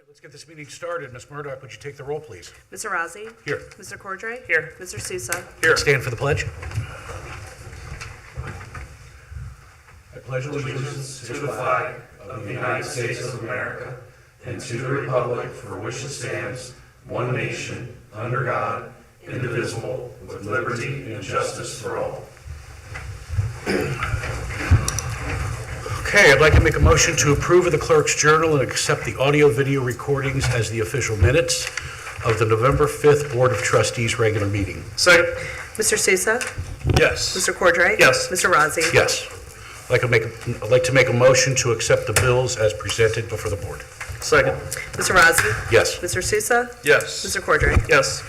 Let's get this meeting started. Ms. Murdoch, would you take the roll, please? Mr. Rossi? Here. Mr. Cordray? Here. Mr. Sousa? Here. Stand for the pledge. I pledge allegiance to the flag of the United States of America and to the republic for which it stands, one nation, under God, indivisible, with liberty and justice for all. Okay, I'd like to make a motion to approve of the clerk's journal and accept the audio-video recordings as the official minutes of the November 5th Board of Trustees regular meeting. Second. Mr. Sousa? Yes. Mr. Cordray? Yes. Mr. Rossi? Yes. I'd like to make a motion to accept the bills as presented before the board. Second. Mr. Rossi? Yes. Mr. Sousa? Yes. Mr. Cordray? Yes.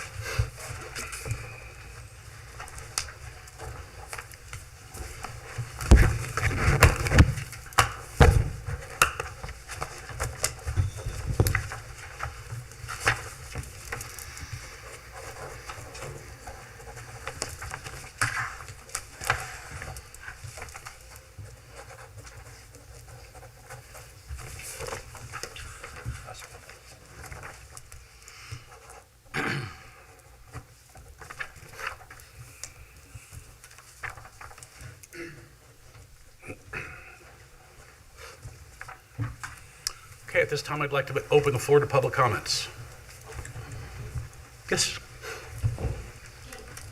Okay, at this time, I'd like to open the floor to public comments. Yes.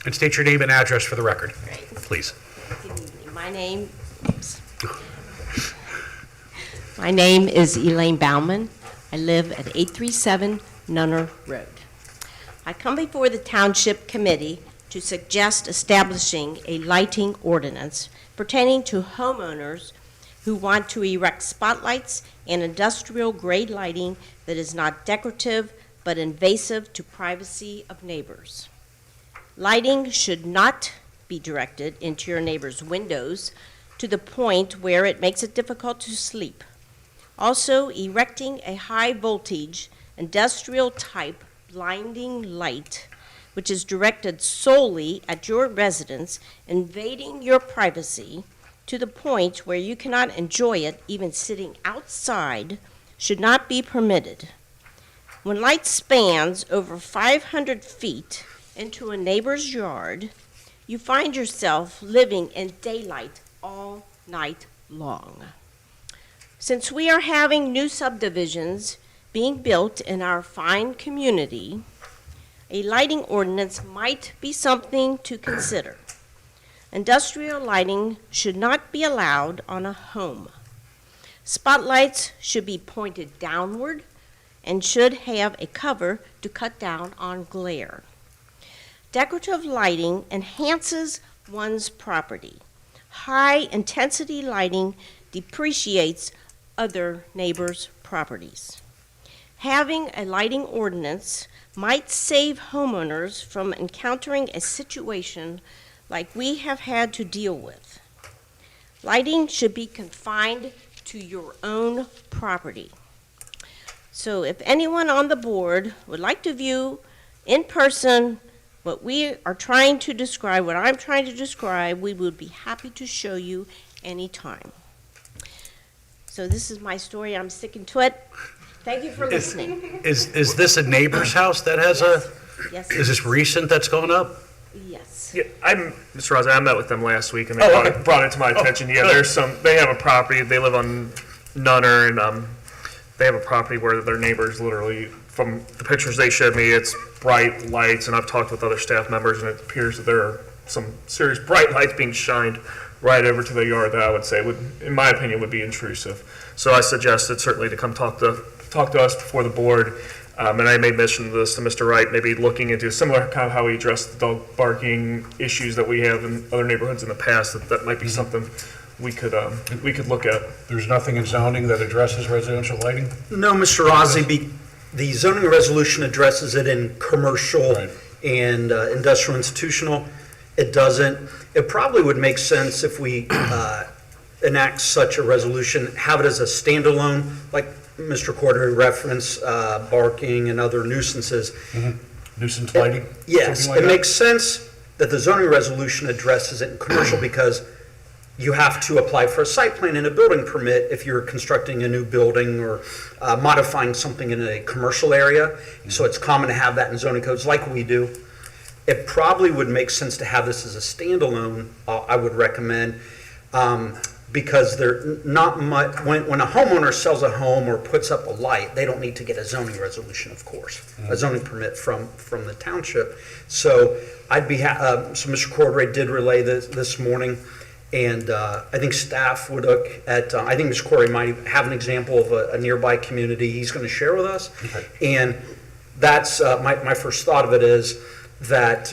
And state your name and address for the record, Great. please. Good evening. My name is Elaine Bauman. I live at 837 Nunner Road. I come before the Township Committee to suggest establishing a lighting ordinance pertaining to homeowners who want to erect spotlights and industrial-grade lighting that is not decorative but invasive to privacy of neighbors. Lighting should not be directed into your neighbor's windows to the point where it makes it difficult to sleep. Also, erecting a high-voltage, industrial-type blinding light, which is directed solely at your residence, invading your privacy to the point where you cannot enjoy it even sitting outside, should not be permitted. When light spans over 500 feet into a neighbor's yard, you find yourself living in daylight all night long. Since we are having new subdivisions being built in our fine community, a lighting ordinance might be something to consider. Industrial lighting should not be allowed on a home. Spotlights should be pointed downward and should have a cover to cut down on glare. Decorative lighting enhances one's property. High-intensity lighting depreciates other neighbors' properties. Having a lighting ordinance might save homeowners from encountering a situation like we have had to deal with. Lighting should be confined to your own property. So if anyone on the board would like to view in person what we are trying to describe, what I'm trying to describe, we would be happy to show you anytime. So this is my story. I'm sticking to it. Thank you for listening. Is this a neighbor's house that has Yes. is this recent that's gone up? Yes. Yeah, Mr. Rossi, I met with them last week, and they Oh, okay. brought it to my attention. Yeah, good. they have a property, they live on Nunner, and they have a property where their neighbors literally, from the pictures they showed me, it's bright lights, and I've talked with other staff members, and it appears that there are some serious bright lights being shined right over to the yard that I would say would, in my opinion, would be intrusive. So I suggested certainly to come talk to us before the board. And I made mention of this to Mr. Wright, maybe looking into similar kind of how we addressed the dog barking issues that we have in other neighborhoods in the past, that might be something we could look at. There's nothing in zoning that addresses residential lighting? No, Mr. Rossi, the zoning resolution addresses it in commercial Right. and industrial institutional. It doesn't. It probably would make sense if we enact such a resolution, have it as a standalone, like Mr. Corder referenced, barking and other nuisances. Nuisance lighting? Yes, Something like it that? makes sense that the zoning resolution addresses it in commercial because you have to apply for a site plan and a building permit if you're constructing a new building or modifying something in a commercial area. So it's common to have that in zoning codes like we do. It probably would make sense to have this as a standalone, I would recommend, because they're not much, when a homeowner sells a home or puts up a light, they don't need to get a zoning resolution, of course, a zoning permit from the township. So I'd be, so Mr. Cordray did relay this morning, and I think staff would look at, I think Mr. Cordray might have an example of a nearby community he's going to share with us. Okay. And that's, my first thought of it is that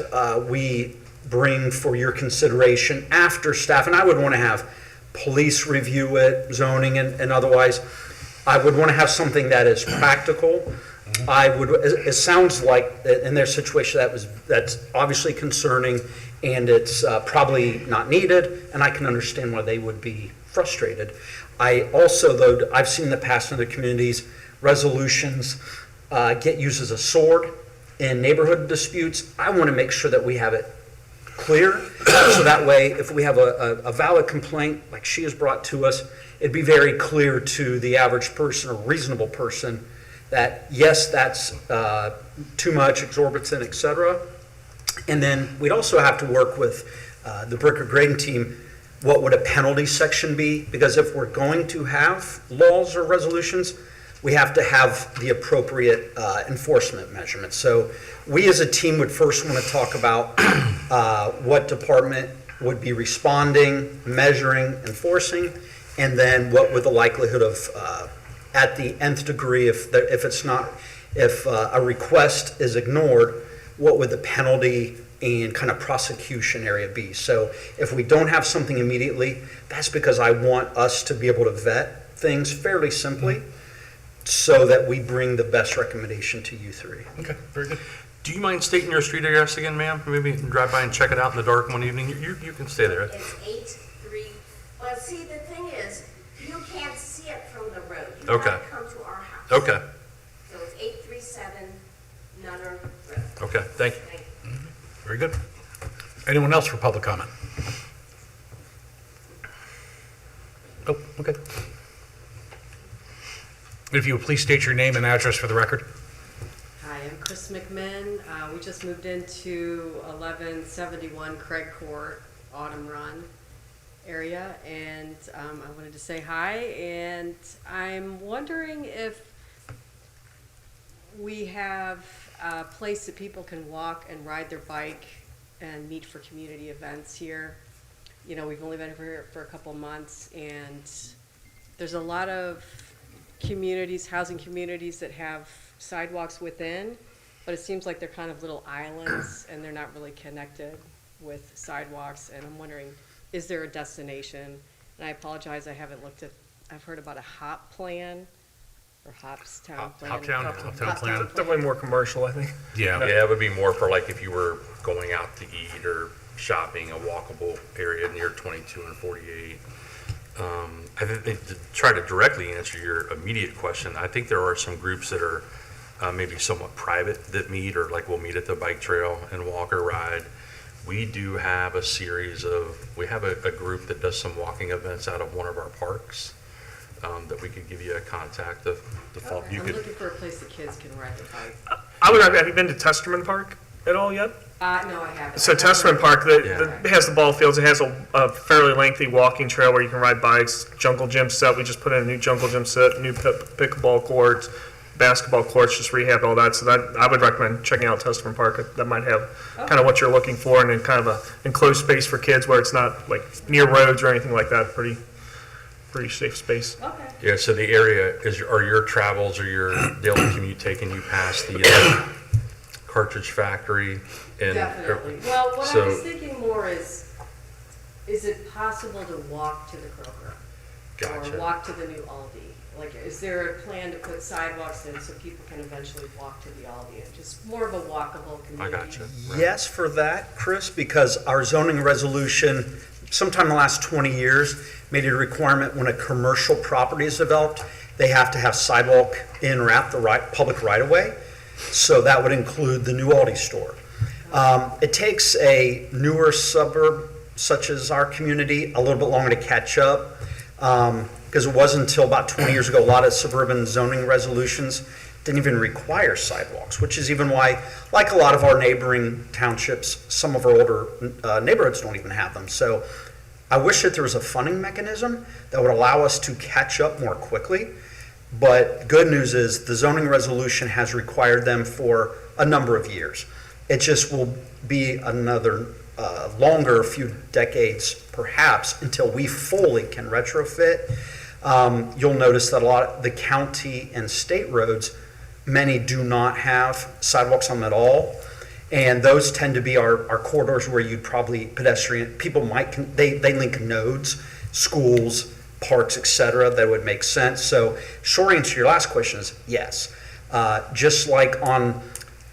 we bring for your consideration after staff, and I would want to have police review it, zoning and otherwise. I would want to have something that is practical. It sounds like in their situation that's obviously concerning, and it's probably not needed, and I can understand why they would be frustrated. I also, though, I've seen in the past in other communities, resolutions get used as a sword in neighborhood disputes. I want to make sure that we have it clear, so that way, if we have a valid complaint like she has brought to us, it'd be very clear to the average person or reasonable person that, yes, that's too much, exorbitant, et cetera. And then we'd also have to work with the Bricker grading team. What would a penalty section be? Because if we're going to have laws or resolutions, we have to have the appropriate enforcement measurements. So we as a team would first want to talk about what department would be responding, measuring, enforcing, and then what would the likelihood of, at the nth degree, if a request is ignored, what would the penalty and kind of prosecution area be? So if we don't have something immediately, that's because I want us to be able to vet things fairly simply, so that we bring the best recommendation to you three. Okay, very good. Do you mind stating your street address again, ma'am? Maybe you can drive by and check it out in the dark one evening. You can stay there. It's 83, well, see, the thing is, you can't see it from the road. You Okay. have to come to our house. Okay, So it's 837 Nunner Road. okay, thank you. Thank you. Very good. Anyone else for public comment? Oh, okay. If you would please state your name and address for the record. Hi, I'm Chris McMinn. We just moved into 1171 Craig Court, Autumn Run area, and I wanted to say hi, and I'm wondering if we have a place that people can walk and ride their bike and meet for community events here. You know, we've only been here for a couple months, and there's a lot of communities, housing communities that have sidewalks within, but it seems like they're kind of little islands and they're not really connected with sidewalks. And I'm wondering, is there a destination? And I apologize, I haven't looked at, I've heard about a HOP plan or HOP's town plan. Hoptown plan. Definitely more commercial, I think. Yeah. Yeah, it would be more for like if you were going out to eat or shopping, a walkable area near 22 and 48. I think to try to directly answer your immediate question, I think there are some groups that are maybe somewhat private that meet, or like we'll meet at the bike trail and walk or ride. We do have a series of, we have a group that does some walking events out of one of our parks that we could give you a contact of. Okay, I'm looking for a place that kids can ride their bike. Have you been to Testerman Park at all yet? No, I haven't. So Testerman Park, it has the ball fields. It has a fairly lengthy walking trail where you can ride bikes. Jungle gym set. We just put in a new jungle gym set, new pickleball courts, basketball courts, just rehab all that. So that I would recommend checking out Testerman Park. That might have kind of what you're looking for, and then kind of a enclosed space for kids where it's not like near roads or anything like that. Pretty safe space. Okay. Yeah, so the area are your travels or your daily commute taking you past the cartridge factory? And Definitely. Well, what I so- was thinking more is it possible to walk to the Kroger? Gotcha. Or walk to the new Aldi? Like, is there a plan to put sidewalks in so people can eventually walk to the Aldi? And just more of a walkable community? I gotcha. Right. Yes, for that, Chris, because our zoning resolution, sometime in the last 20 years, made it a requirement when a commercial property is developed, they have to have sidewalk in or out the public right-of-way. So that would include the new Aldi store. It takes a newer suburb such as our community, a little bit longer to catch up. Because it wasn't until about 20 years ago, a lot of suburban zoning resolutions didn't even require sidewalks, which is even why, like a lot of our neighboring townships, some of our older neighborhoods don't even have them. So I wish that there was a funding mechanism that would allow us to catch up more quickly. But good news is the zoning resolution has required them for a number of years. It just will be another longer few decades, perhaps, until we fully can retrofit. You'll notice that a lot of the county and state roads, many do not have sidewalks on them at all. And those tend to be our corridors where you'd probably people might, they link nodes, schools, parks, et cetera, that would make sense. So short answer to your last question is yes. Just like on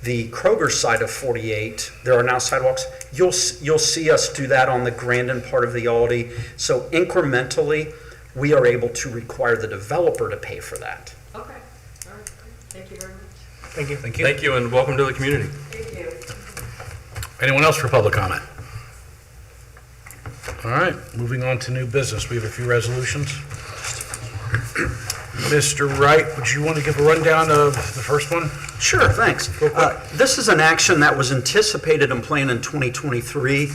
the Kroger side of 48, there are now sidewalks. You'll see us do that on the Grandin part of the Aldi. So incrementally, we are able to require the developer to pay for that. Okay, all right, thank you very much. Thank you. Thank you. Thank you, and welcome to the community. Thank you. Anyone else for public comment? All right, moving on to new business. We have a few resolutions. Mr. Wright, would you want to give a rundown of the first one? Sure, thanks. This is an action that was anticipated and planned in 2023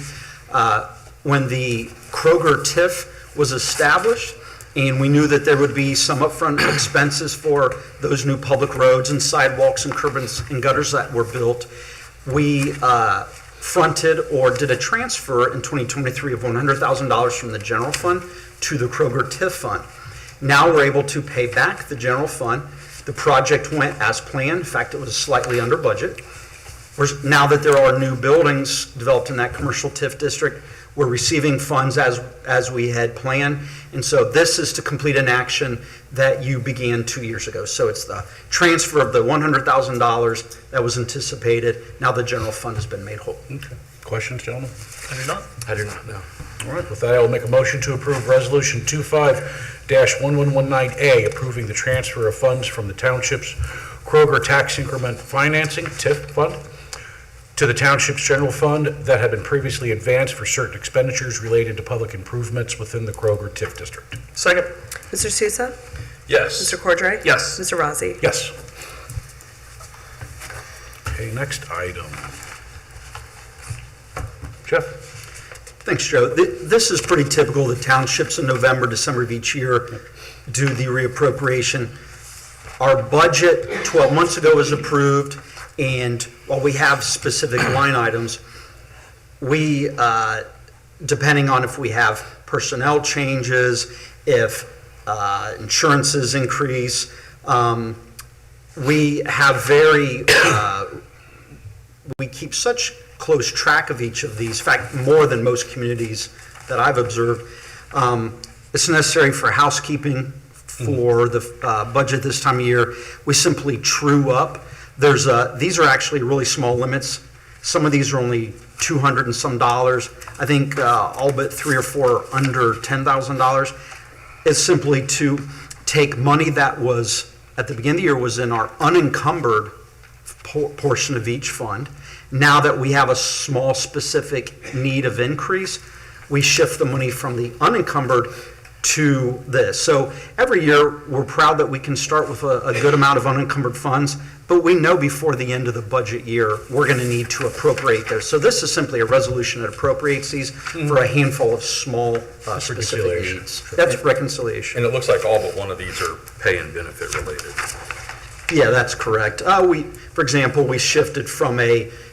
when the Kroger TIF was established, and we knew that there would be some upfront expenses for those new public roads and sidewalks and curbs and gutters that were built. We fronted or did a transfer in 2023 of $100,000 from the general fund to the Kroger TIF fund. Now we're able to pay back the general fund. The project went as planned. In fact, it was slightly under budget. Now that there are new buildings developed in that commercial TIF district, we're receiving funds as we had planned. And so this is to complete an action that you began 2 years ago. So it's the transfer of the $100,000 that was anticipated. Now the general fund has been made whole. Okay. Questions, gentlemen? I do not. I do not know. All right, with that, I will make a motion to approve Resolution 25-1119A, approving the transfer of funds from the township's Kroger Tax Increment Financing, TIF fund, to the township's general fund that had been previously advanced for certain expenditures related to public improvements within the Kroger TIF district. Second. Mr. Sousa? Yes. Mr. Cordray? Yes. Mr. Razzi? Yes. Okay, next item. Jeff? Thanks, Joe. This is pretty typical. The townships in November, December of each year do the reappropriation. Our budget 12 months ago was approved, and while we have specific line items, we, depending on if we have personnel changes, if insurances increase, we have we keep such close track of each of these, in fact, more than most communities that I've observed. It's necessary for housekeeping for the budget this time of year. We simply true up. These are actually really small limits. Some of these are only $200 and some dollars. I think all but 3 or 4 are under $10,000. It's simply to take money that was, at the beginning of the year, was in our unencumbered portion of each fund. Now that we have a small specific need of increase, we shift the money from the unencumbered to this. So every year, we're proud that we can start with a good amount of unencumbered funds, but we know before the end of the budget year, we're going to need to appropriate those. So this is simply a resolution that appropriates these for a handful of small specific reconciliation. needs. That's reconciliation. And it looks like all but one of these are pay and benefit related. Yeah, that's correct. For example, we shifted from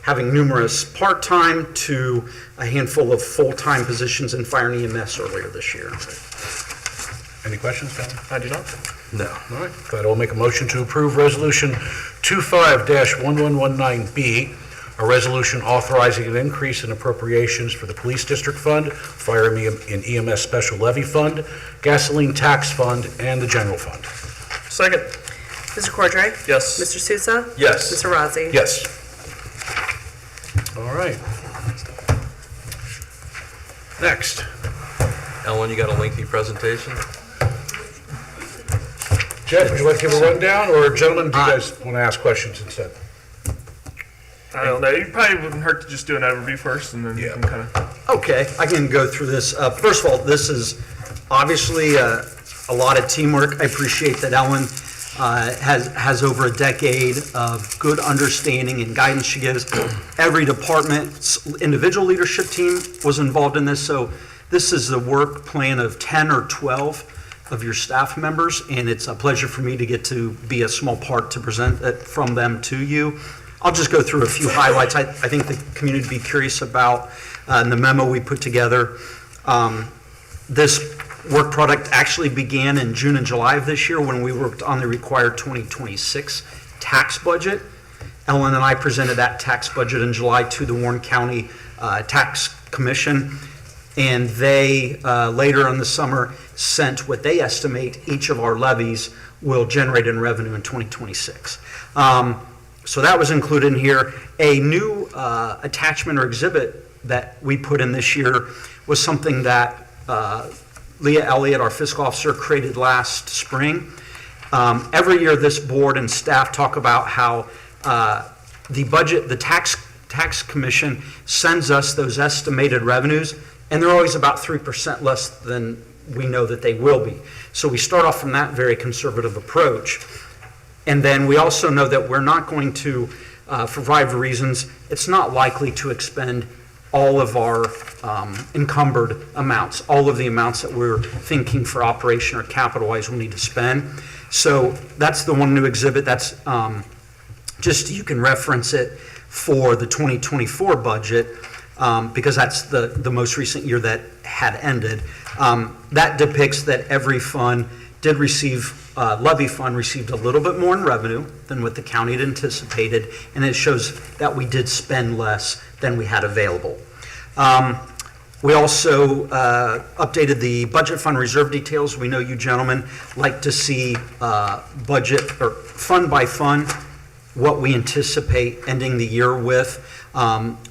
having numerous part-time to a handful of full-time positions in fire and EMS earlier this year. Any questions, gentlemen? I do not. No. All right, with that, I will make a motion to approve Resolution 25-1119B, a resolution authorizing an increase in appropriations for the Police District Fund, Fire and EMS Special Levy Fund, Gasoline Tax Fund, and the General Fund. Second. Mr. Cordray? Yes. Mr. Sousa? Yes. Mr. Razzi? Yes. All right. Next. Ellen, you got a lengthy presentation? Jeff, would you like to give a rundown, or gentlemen, do you guys want to ask questions instead? I don't know. You probably wouldn't hurt to just do an overview first, and then you Yeah. can kind of. Okay, I can go through this. First of all, this is obviously a lot of teamwork. I appreciate that Ellen has over a decade of good understanding and guidance she gives. Every department's individual leadership team was involved in this, so this is the work plan of 10 or 12 of your staff members, and it's a pleasure for me to get to be a small part to present it from them to you. I'll just go through a few highlights I think the community would be curious about in the memo we put together. This work product actually began in June and July of this year when we worked on the required 2026 tax budget. Ellen and I presented that tax budget in July to the Warren County Tax Commission, and they later in the summer sent what they estimate each of our levies will generate in revenue in 2026. So that was included in here. A new attachment or exhibit that we put in this year was something that Leah Elliott, our fiscal officer, created last spring. Every year this board and staff talk about how the tax commission sends us those estimated revenues, and they're always about 3% less than we know that they will be. So we start off from that very conservative approach. And then we also know that we're not going to, for a variety of reasons, it's not likely to expend all of our encumbered amounts, all of the amounts that we're thinking for operation or capital-wise we need to spend. So that's the one new exhibit. That's just, you can reference it for the 2024 budget because that's the most recent year that had ended. That depicts that every fund did receive, levy fund received a little bit more in revenue than what the county had anticipated, and it shows that we did spend less than we had available. We also updated the budget fund reserve details. We know you gentlemen like to see budget or fund by fund what we anticipate ending the year with.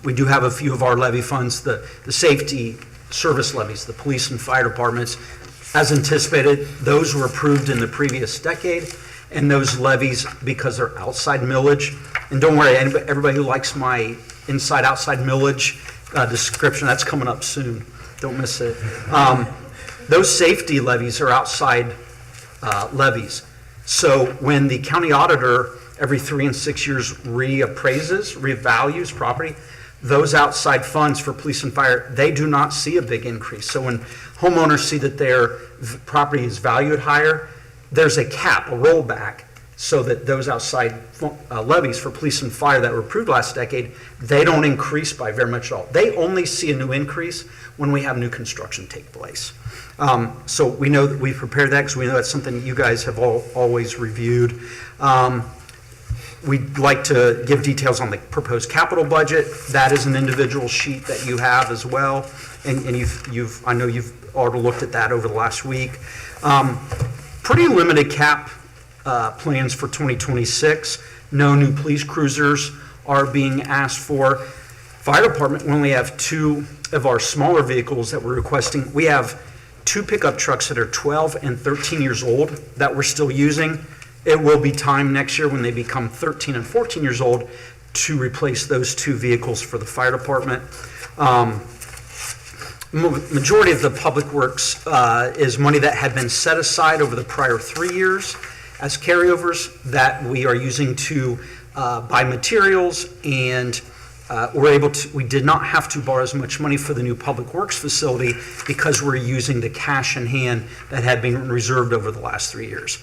We do have a few of our levy funds, the safety service levies, the police and fire departments. As anticipated, those were approved in the previous decade, and those levies, because they're outside millage, and don't worry, everybody who likes my inside-outside millage description, that's coming up soon. Don't miss it. Those safety levies are outside levies. So when the county auditor every 3 and 6 years revalues property, those outside funds for police and fire, they do not see a big increase. So when homeowners see that their property is valued higher, there's a cap, a rollback, so that those outside levies for police and fire that were approved last decade, they don't increase by very much at all. They only see a new increase when we have new construction take place. So we know that we've prepared that because we know that's something that you guys have always reviewed. We'd like to give details on the proposed capital budget. That is an individual sheet that you have as well, and I know you've already looked at that over the last week. Pretty limited cap plans for 2026. No new police cruisers are being asked for. Fire department, we only have 2 of our smaller vehicles that we're requesting. We have 2 pickup trucks that are 12 and 13 years old that we're still using. It will be time next year when they become 13 and 14 years old to replace those 2 vehicles for the fire department. Majority of the public works is money that had been set aside over the prior 3 years as carryovers that we are using to buy materials, and we did not have to borrow as much money for the new public works facility because we're using the cash in hand that had been reserved over the last 3 years.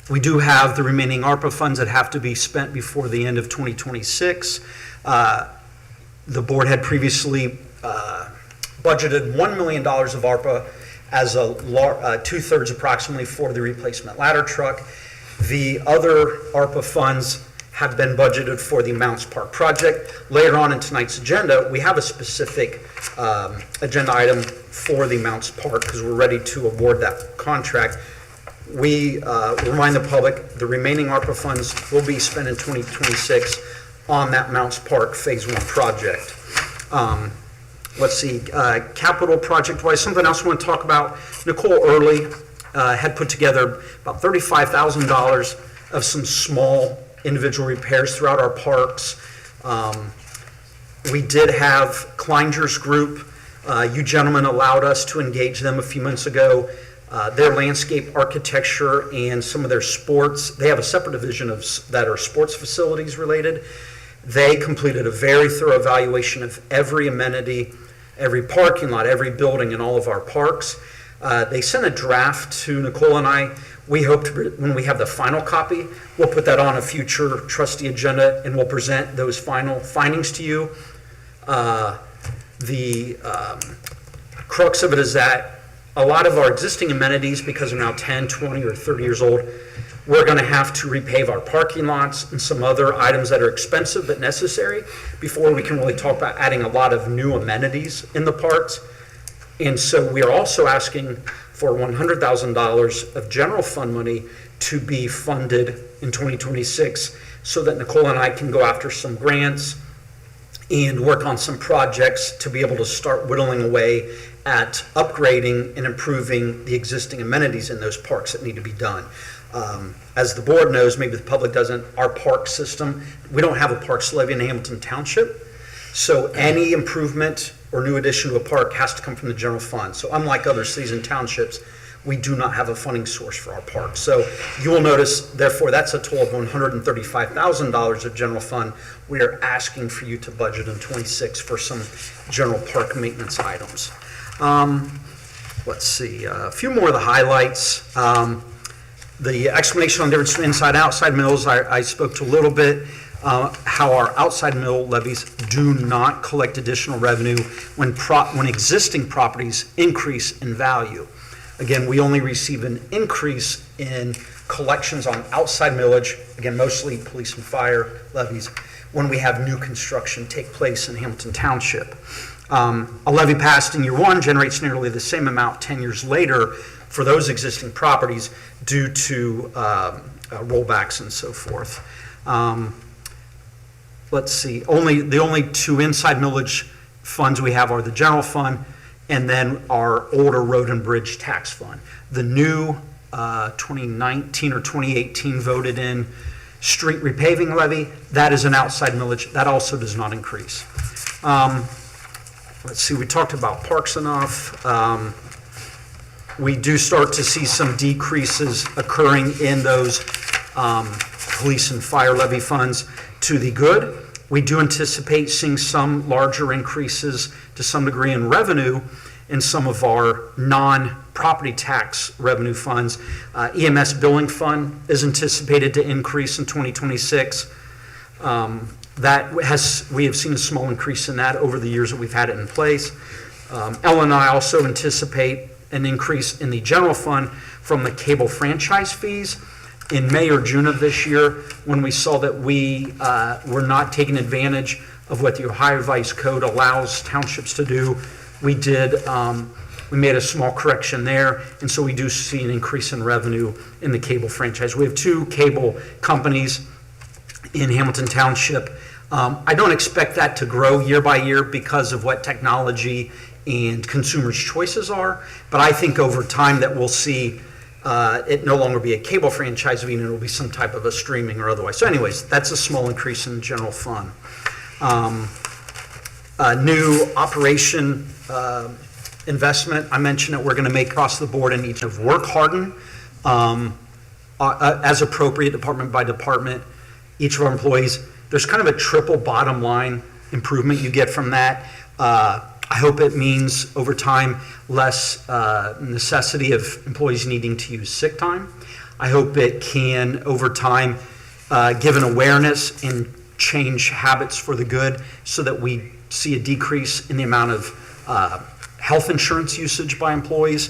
We do have the remaining ARPA funds that have to be spent before the end of 2026. The board had previously budgeted $1 million of ARPA as a 2/3 approximately for the replacement ladder truck. The other ARPA funds have been budgeted for the Mounts Park project. Later on in tonight's agenda, we have a specific agenda item for the Mounts Park because we're ready to award that contract. We remind the public the remaining ARPA funds will be spent in 2026 on that Mounts Park Phase 1 project. Let's see, capital project-wise, something else I want to talk about. Nicole Early had put together about $35,000 of some small individual repairs throughout our parks. We did have Kleiner's Group. You gentlemen allowed us to engage them a few months ago. Their landscape architecture and some of their sports, they have a separate division that are sports facilities related. They completed a very thorough evaluation of every amenity, every parking lot, every building in all of our parks. They sent a draft to Nicole and I. We hope when we have the final copy, we'll put that on a future trustee agenda and we'll present those final findings to you. The crux of it is that a lot of our existing amenities, because they're now 10, 20, or 30 years old, we're going to have to repave our parking lots and some other items that are expensive but necessary before we can really talk about adding a lot of new amenities in the parks. And so we are also asking for $100,000 of general fund money to be funded in 2026 so that Nicole and I can go after some grants and work on some projects to be able to start whittling away at upgrading and improving the existing amenities in those parks that need to be done. As the board knows, maybe the public doesn't, our park system, we don't have a parks levy in Hamilton Township. So any improvement or new addition to a park has to come from the general fund. So unlike other cities and townships, we do not have a funding source for our parks. So you will notice, therefore, that's a total of $135,000 of general fund. We are asking for you to budget in 26 for some general park maintenance items. Let's see, a few more of the highlights. The explanation on the difference between inside and outside mills, I spoke to a little bit. How our outside mill levies do not collect additional revenue when existing properties increase in value. Again, we only receive an increase in collections on outside millage, again, mostly police and fire levies, when we have new construction take place in Hamilton Township. A levy passed in year one generates nearly the same amount 10 years later for those existing properties due to rollbacks and so forth. Let's see, the only two inside millage funds we have are the general fund and then our older road and bridge tax fund. The new 2019 or 2018 voted in street repaving levy, that is an outside millage. That also does not increase. Let's see, we talked about parks enough. We do start to see some decreases occurring in those police and fire levy funds to the good. We do anticipate seeing some larger increases to some degree in revenue in some of our non-property tax revenue funds. EMS billing fund is anticipated to increase in 2026. We have seen a small increase in that over the years that we've had it in place. L&I also anticipate an increase in the general fund from the cable franchise fees. In May or June of this year, when we saw that we were not taking advantage of what the Ohio Vice Code allows townships to do, we made a small correction there, and so we do see an increase in revenue in the cable franchise. We have two cable companies in Hamilton Township. I don't expect that to grow year by year because of what technology and consumers' choices are, but I think over time that we'll see it no longer be a cable franchise fee, and it'll be some type of a streaming or otherwise. So anyways, that's a small increase in the general fund. New operation investment, I mentioned that we're going to make across the board in each of work harden as appropriate, department by department, each of our employees. There's kind of a triple bottom line improvement you get from that. I hope it means over time less necessity of employees needing to use sick time. I hope it can over time give an awareness and change habits for the good so that we see a decrease in the amount of health insurance usage by employees.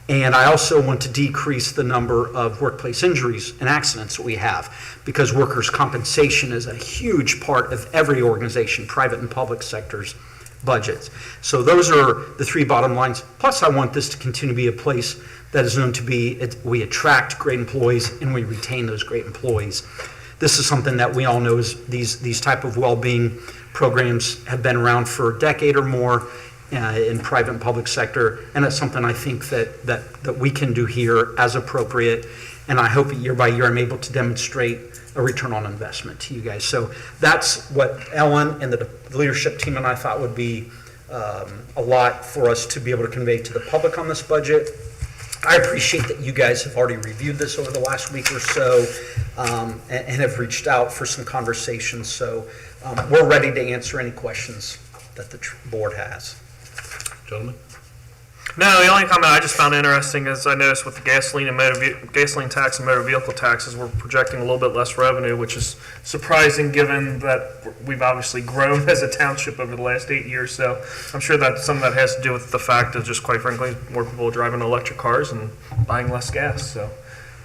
And I also want to decrease the number of workplace injuries and accidents that we have, because workers' compensation is a huge part of every organization, private and public sectors' budgets. So those are the three bottom lines. Plus, I want this to continue to be a place that is known to be, we attract great employees and we retain those great employees. This is something that we all know is these type of well-being programs have been around for a decade or more in private and public sector, and that's something I think that we can do here as appropriate And I hope year by year I'm able to demonstrate a return on investment to you guys. So that's what Ellen and the leadership team and I thought would be a lot for us to be able to convey to the public on this budget. I appreciate that you guys have already reviewed this over the last week or so and have reached out for some conversations. So we're ready to answer any questions that the board has. Gentlemen? No, the only comment I just found interesting is I noticed with the gasoline tax and motor vehicle taxes, we're projecting a little bit less revenue, which is surprising given that we've obviously grown as a township over the last 8 years. So I'm sure that some of that has to do with the fact of just, quite frankly, more people driving electric cars and buying less gas. So,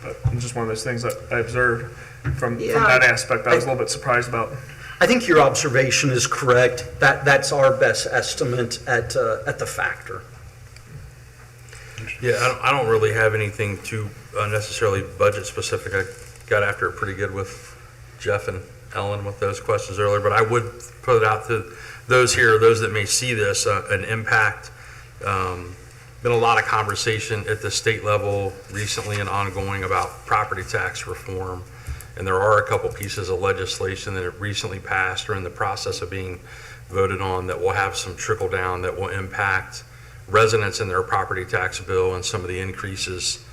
but it's just one of those things that I observed from that aspect. I was a little bit surprised about. I think your observation is correct. That's our best estimate at the factor. Yeah, I don't really have anything too necessarily budget specific. I got after it pretty good with Jeff and Ellen with those questions earlier, but I would put it out to those here, those that may see this, an impact. Been a lot of conversation at the state level recently and ongoing about property tax reform. And there are a couple pieces of legislation that have recently passed or in the process of being voted on that will have some trickle down that will impact residents in their property tax bill and some of the increases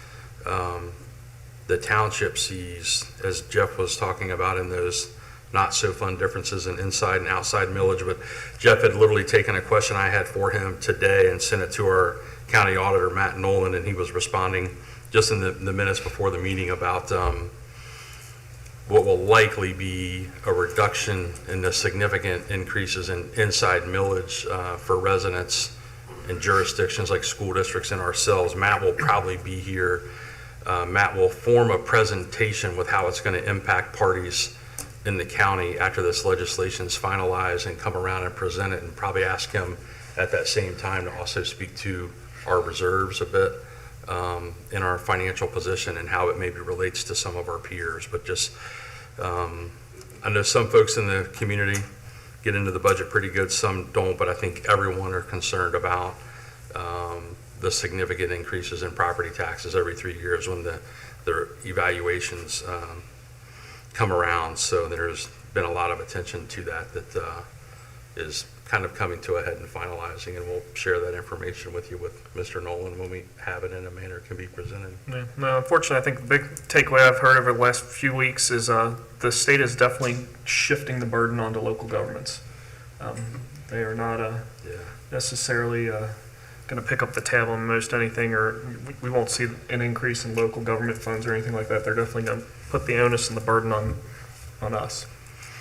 the township sees, as Jeff was talking about, in those not so fun differences in inside and outside millage. But Jeff had literally taken a question I had for him today and sent it to our county auditor, Matt Nolan, and he was responding just in the minutes before the meeting about what will likely be a reduction in the significant increases in inside millage for residents in jurisdictions like school districts and ourselves. Matt will probably be here. Matt will form a presentation with how it's going to impact parties in the county after this legislation is finalized and come around and present it, and probably ask him at that same time to also speak to our reserves a bit in our financial position and how it maybe relates to some of our peers. But just, I know some folks in the community get into the budget pretty good, some don't, but I think everyone are concerned about the significant increases in property taxes every 3 years when their evaluations come around. So there's been a lot of attention to that is kind of coming to a head and finalizing, and we'll share that information with you with Mr. Nolan when we have it in a manner can be presented. Yeah, no, unfortunately, I think the big takeaway I've heard over the last few weeks is the state is definitely shifting the burden onto local governments. They are not necessarily going to pick up the tab on most anything, or we won't see an increase in local government funds or anything like that. They're definitely going to put the onus and the burden on us.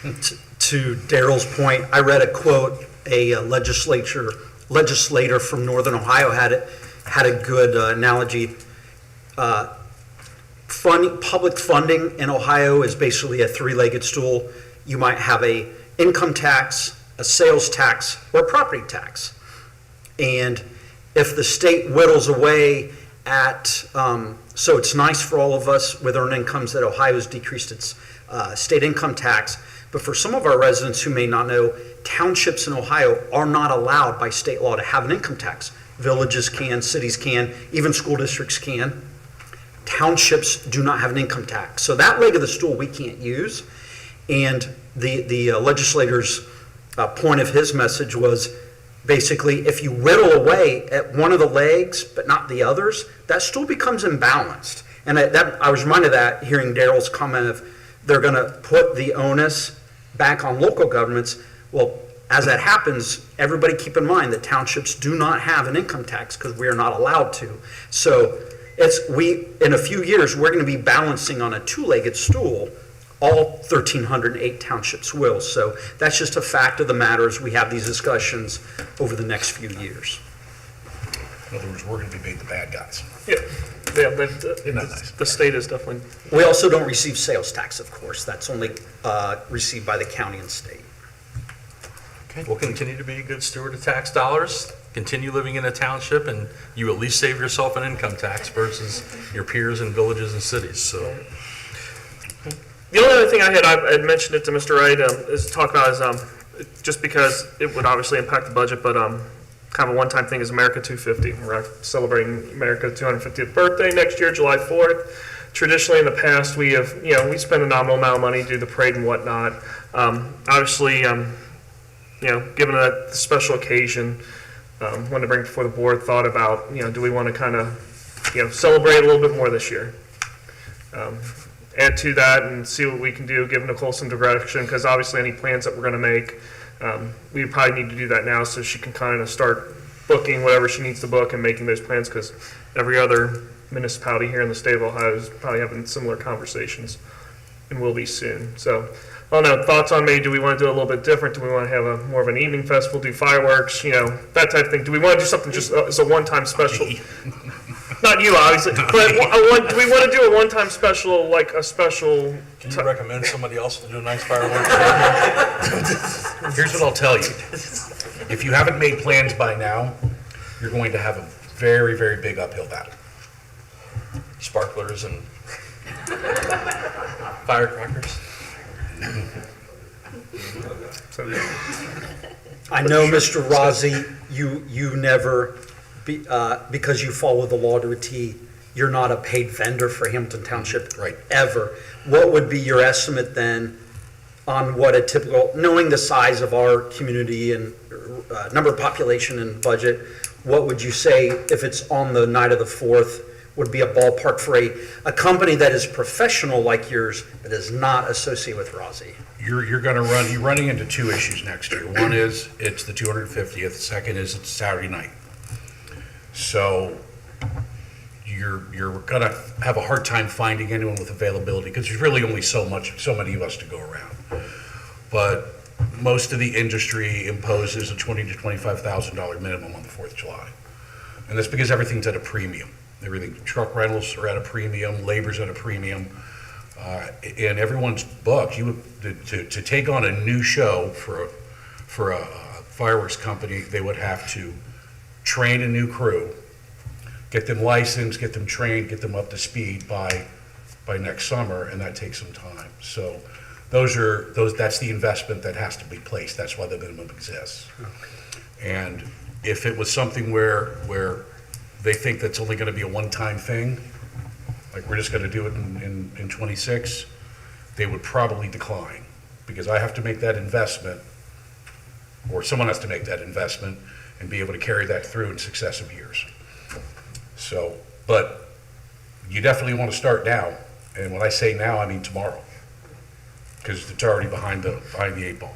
To Daryl's point, I read a quote, a legislator from Northern Ohio had a good analogy. Public funding in Ohio is basically a three-legged stool. You might have a income tax, a sales tax, or a property tax. And if the state whittles away at, so it's nice for all of us with earned incomes that Ohio's decreased its state income tax. But for some of our residents who may not know, townships in Ohio are not allowed by state law to have an income tax. Villages can, cities can, even school districts can. Townships do not have an income tax. So that leg of the stool we can't use. And the legislator's point of his message was basically, if you whittle away at one of the legs but not the others, that stool becomes imbalanced. And I was reminded of that hearing Daryl's comment of they're going to put the onus back on local governments. Well, as that happens, everybody keep in mind that townships do not have an income tax because we are not allowed to. So in a few years, we're going to be balancing on a two-legged stool. All 1,308 townships will. So that's just a fact of the matter as we have these discussions over the next few years. In other words, we're going to be paid the bad guys. Yeah, the state is definitely. We also don't receive sales tax, of course. That's only received by the county and state. Okay. We'll continue to be a good steward of tax dollars, continue living in a township, and you at least save yourself an income tax versus your peers in villages and cities. So. The only other thing I had mentioned it to Mr. Wright is talk about is just because it would obviously impact the budget, but kind of a one-time thing is America 250. We're celebrating America's 250th birthday next year, July 4th. traditionally in the past, we have, we spend a nominal amount of money to do the parade and whatnot. Obviously, given a special occasion, wanted to bring before the board, thought about, do we want to kind of, celebrate a little bit more this year? Add to that and see what we can do, give Nicole some direction, because obviously any plans that we're going to make, we probably need to do that now so she can kind of start booking whatever she needs to book and making those plans, because every other municipality here in the state of Ohio is probably having similar conversations and will be soon. So, I don't know, thoughts on maybe do we want to do a little bit different? Do we want to have a more of an evening festival, do fireworks, that type of thing? Do we want to do something just as a one-time special? Not you, obviously, but do we want to do a one-time special, like a special? Can you recommend somebody else to do a nice fireworks? Here's what I'll tell you. If you haven't made plans by now, you're going to have a very, very big uphill battle. Sparklers and firecrackers? I know, Mr. Rozzi, you never, because you follow the law to a T, you're not a paid vendor for Hamilton Township. Right. Ever. What would be your estimate then on what a typical, knowing the size of our community and number of population and budget, what would you say if it's on the night of the 4th would be a ballpark for a company that is professional like yours that is not associated with Rozzi? You're running into two issues next year. One is it's the 250th. Second is it's Saturday night. So you're gonna have a hard time finding anyone with availability because there's really only so many of us to go around. But most of the industry imposes a $20,000 to $25,000 minimum on the 4th of July, and that's because everything's at a premium. Everything, truck rentals are at a premium, labor's at a premium, and everyone's booked. To take on a new show for a fireworks company, they would have to train a new crew, get them licensed, get them trained, get them up to speed by next summer, and that takes some time. So that's the investment that has to be placed. That's why the minimum exists. And if it was something where they think that's only going to be a one-time thing, like we're just going to do it in 26, they would probably decline, because I have to make that investment, or someone has to make that investment and be able to carry that through in successive years. So, but you definitely want to start now, and when I say now, I mean tomorrow, because it's already behind the 8 ball.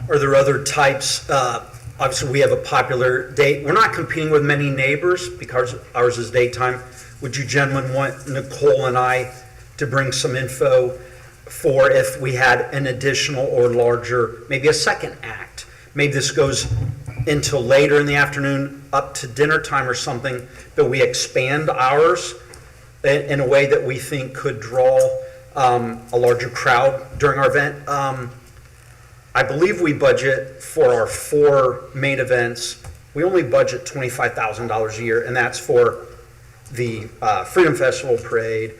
Are there other types? Obviously, we have a popular date. We're not competing with many neighbors because ours is daytime. Would you gentlemen want Nicole and I to bring some info for if we had an additional or larger, maybe a second act? Maybe this goes until later in the afternoon, up to dinner time or something, but we expand ours in a way that we think could draw a larger crowd during our event. I believe we budget for our 4 main events. We only budget $25,000 a year, and that's for the Freedom Festival Parade,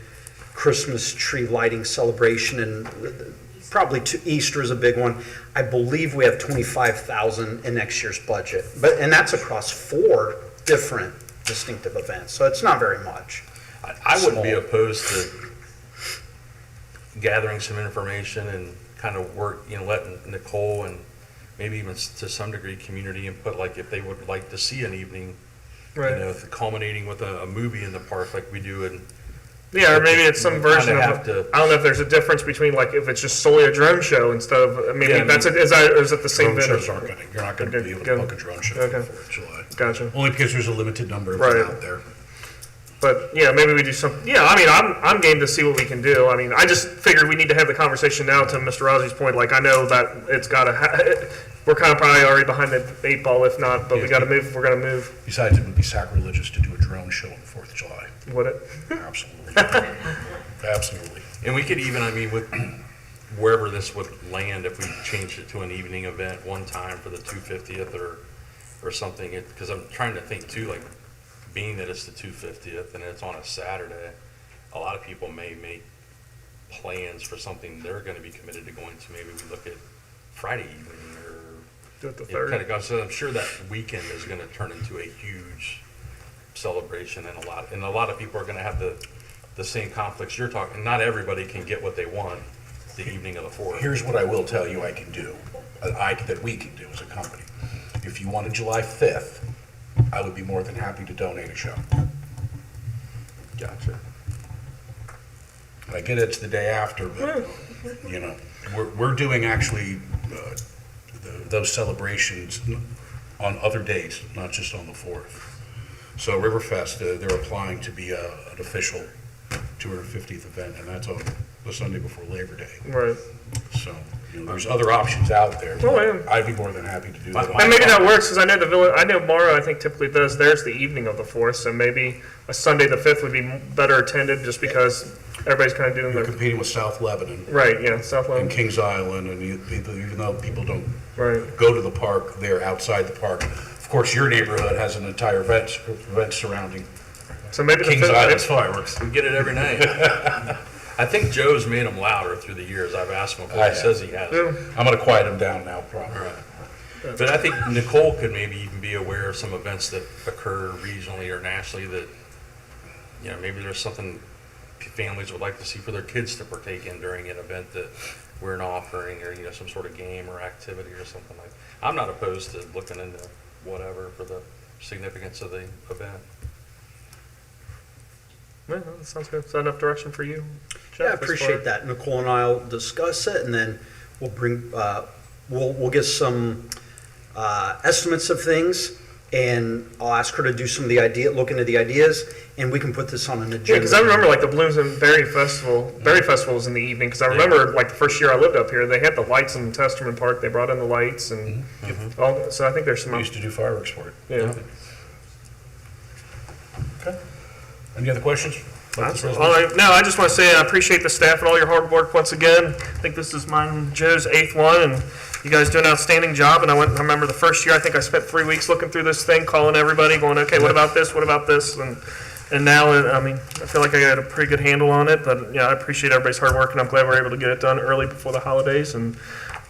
Christmas tree lighting celebration, and probably Easter is a big one. I believe we have $25,000 in next year's budget, and that's across 4 different distinctive events, so it's not very much. I wouldn't be opposed to gathering some information and kind of work, letting Nicole and maybe even to some degree community input, like if they would like to see an evening, Right. culminating with a movie in the park like we do in. Yeah, or maybe it's some version of, have to- I don't know if there's a difference between like if it's just solely a drone show instead of, maybe Yeah, is it the same Drone shows vendor? you're not going to be able to book a drone show for Okay. the 4th of July. Gotcha. Only because there's a limited number of Right. them out there. But yeah, maybe we do some. Yeah, I mean, I'm game to see what we can do. I mean, I just figured we need to have the conversation now. To Mr. Rossi's point, like I know that it's got to. We're kind of probably already behind the 8 ball, if not. But we got to move if we're going to move. Besides, it would be sacrilegious to do a drone show on the 4th of July. Would it? Absolutely. Absolutely. And we could even, with wherever this would land, if we changed it to an evening event one time for the 250th or something, because I'm trying to think too, like being that it's the 250th and it's on a Saturday, a lot of people may make plans for something they're going to be committed to going to. Maybe we look at Friday evening or Do it the it third. kind of goes. So I'm sure that weekend is going to turn into a huge celebration, and a lot of people are going to have the the same conflicts you're talking, not everybody can get what they want the evening of the 4th. Here's what I will tell you I can do, that we can do as a company. If you wanted July 5th, I would be more than happy to donate a show. Gotcha. I get it's the day after, but, you know, we're doing actually those celebrations on other days, not just on the 4th. So Riverfest, they're applying to be an official 250th event, and that's on the Sunday before Labor Day. Right. So, you know, there's other options out there. Oh, yeah. I'd be more than happy to do that. And maybe that works, because I know the village, I know Morrow, I think typically does theirs the evening of the 4th, so maybe a Sunday the 5th would be better attended, just because everybody's kind of doing You're their, competing with South Lebanon right, yeah, South and London, Kings Island, and even though people don't right. go to the park, they're outside the park. Of course, your neighborhood has an entire event surrounding So maybe the Kings 5th, Island fireworks. We get it every night. I think Joe's made them louder through the years. I've asked him, I but he have. says he has. Yeah. I'm gonna quiet them down now, probably. But I think Nicole could maybe even be aware of some events that occur regionally or nationally that, you know, maybe there's something families would like to see for their kids to partake in during an event that we're not offering, or, you know, some sort of game or activity or something like. I'm not opposed to looking into whatever for the significance of the event. Yeah, that sounds good. Is that enough direction for you, Jeff? Yeah, I as appreciate far- that. Nicole and I'll discuss it, and then we'll bring, we'll get some estimates of things, and I'll ask her to do some of the look into the ideas, and we can put this on an agenda. Yeah, because I remember like the Blooms and Berry Festival was in the evening, because I remember like the first year I lived up here, they had the lights in Testerman Park, they brought in the lights, and all, so I think there's some, We used to do fireworks for it. yeah. Okay. Any other questions? That's all right. No, I just want to say I appreciate the staff and all your hard work once again. I think this is mine, Joe's 8th one, and you guys do an outstanding job. And I remember the first year, I think I spent 3 weeks looking through this thing, calling everybody, going, okay, what about this? What about this? And now, I mean, I feel like I got a pretty good handle on it. But yeah, I appreciate everybody's hard work, and I'm glad we're able to get it done early before the holidays, and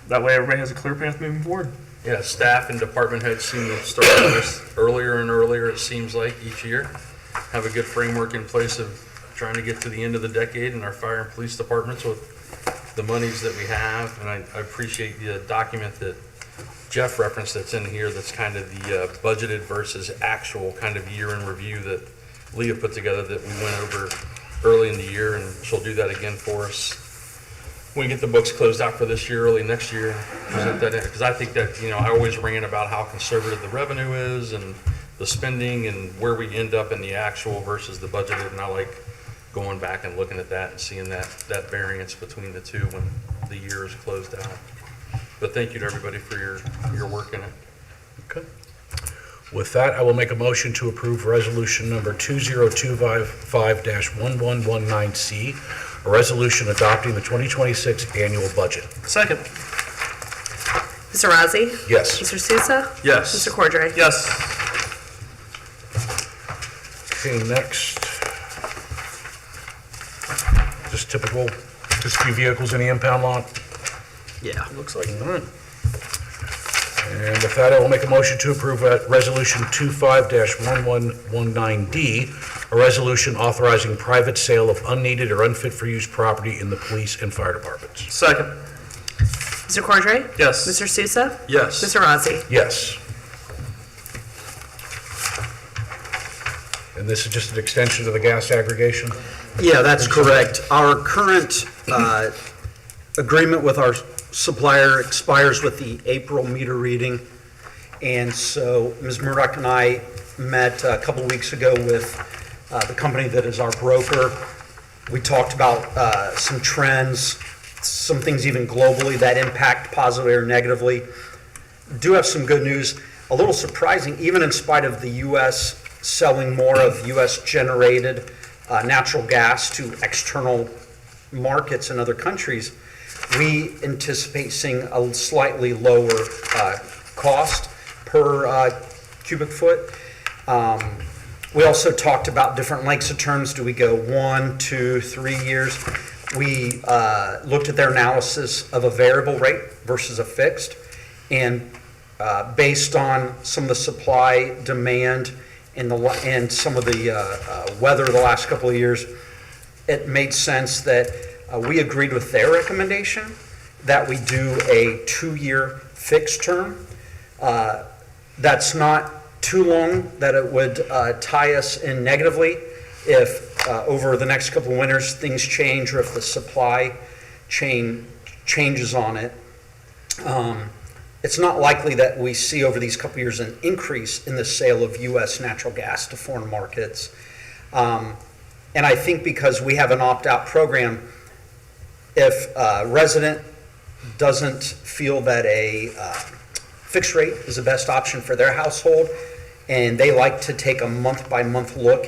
that way everybody has a clear path moving forward. Yeah, staff and department heads seem to start on this earlier and earlier, it seems like, each year. Have a good framework in place of trying to get to the end of the decade in our fire and police departments with the monies that we have. And I appreciate the document that Jeff referenced that's in here that's kind of the budgeted versus actual kind of year in review that Leah put together that we went over early in the year, and she'll do that again for us when we get the books closed out for this year, early next year. Present that in, because I think that, you know, I always ran about how conservative the revenue is and the spending and where we end up in the actual versus the budgeted, and I like going back and looking at that and seeing that variance between the two when the year is closed out. But thank you to everybody for your work in it. Okay. With that, I will make a motion to approve resolution number 2025-1119C, a resolution adopting the 2026 annual budget. Second. Mr. Razzi? Yes. Mr. Sousa? Yes. Mr. Cordray? Yes. Okay, next. Just typical, just a few vehicles in the impound lot. Yeah. Looks like. All right. And with that, I will make a motion to approve Resolution 25-1119D, a resolution authorizing private sale of unneeded or unfit for use property in the police and fire departments. Second. Mr. Cordray? Yes. Mr. Sousa? Yes. Mr. Razzi? Yes. And this is just an extension of the gas aggregation? Yeah, that's correct. Our current agreement with our supplier expires with the April meter reading. And so Ms. Murdoch and I met a couple weeks ago with the company that is our broker. We talked about some trends, some things even globally that impact positively or negatively. Do have some good news. A little surprising, even in spite of the U.S. selling more of U.S.-generated natural gas to external markets in other countries, we anticipate seeing a slightly lower cost per cubic foot. We also talked about different lengths of terms. Do we go 1, 2, 3 years? We looked at their analysis of a variable rate versus a fixed, and based on some of the supply, demand, and some of the weather the last couple of years, it made sense that we agreed with their recommendation that we do a 2-year fixed term. That's not too long that it would tie us in negatively if over the next couple of winters things change or if the supply chain changes on it. It's not likely that we see over these couple of years an increase in the sale of U.S. natural gas to foreign markets. And I think because we have an opt-out program, if a resident doesn't feel that a fixed rate is the best option for their household, and they like to take a month-by-month look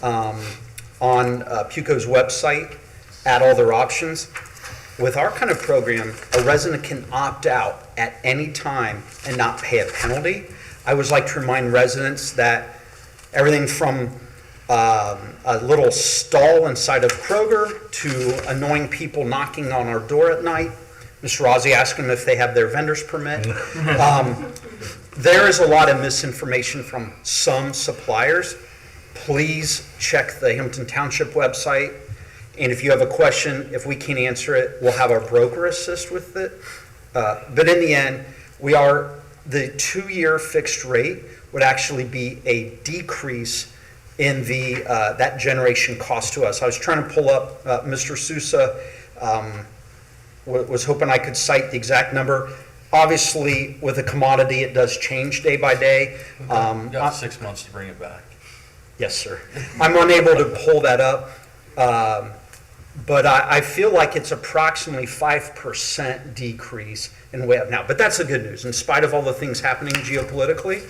on PUCO's website at all their options, with our kind of program, a resident can opt out at any time and not pay a penalty. I always like to remind residents that everything from a little stall inside of Kroger to annoying people knocking on our door at night, Mr. Rossi asking them if they have their vendor's permit. There is a lot of misinformation from some suppliers. Please check the Hamilton Township website. And if you have a question, if we can't answer it, we'll have our broker assist with it. But in the end, the 2-year fixed rate would actually be a decrease in that generation cost to us. I was trying to pull up, Mr. Sousa was hoping I could cite the exact number. Obviously, with a commodity, it does change day by day. You got 6 months to bring it back. Yes, sir. I'm unable to pull that up, but I feel like it's approximately 5% decrease in way up now. But that's the good news. In spite of all the things happening geopolitically,